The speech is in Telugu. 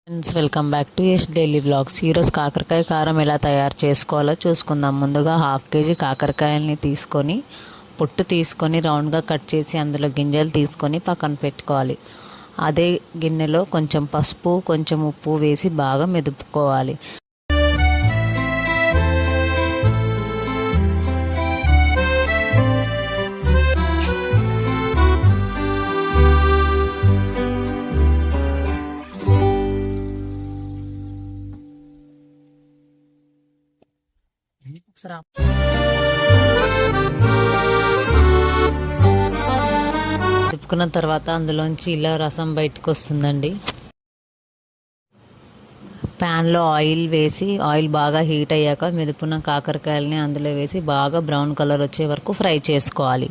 Friends, welcome back to Yash daily blogs. ఈరోజు కాకరకాయ కారం ఎలా తయారు చేసుకోవాలో చూసుకుందాం. ముందుగా 1/2 కేజీ కాకరకాయలని తీసుకొని పొట్టు తీసుకొని రౌండ్గా కట్ చేసి అందులో గింజలు తీసుకొని పక్కన పెట్టుకోవాలి. అదే గిన్నెలో కొంచెం పసుపు, కొంచెం ఉప్పు వేసి బాగా మెదుపుకోవాలి. తిప్పుకున్న తర్వాత అందులోంచి ఇలా రసం బయటకు వస్తుందండి. ప్యాన్లో ఆయిల్ వేసి ఆయిల్ బాగా హీట్ అయ్యాక మెదుపున్న కాకరకాయలని అందులో వేసి బాగా బ్రౌన్ కలర్ వచ్చే వరకు ఫ్రై చేసుకోవాలి.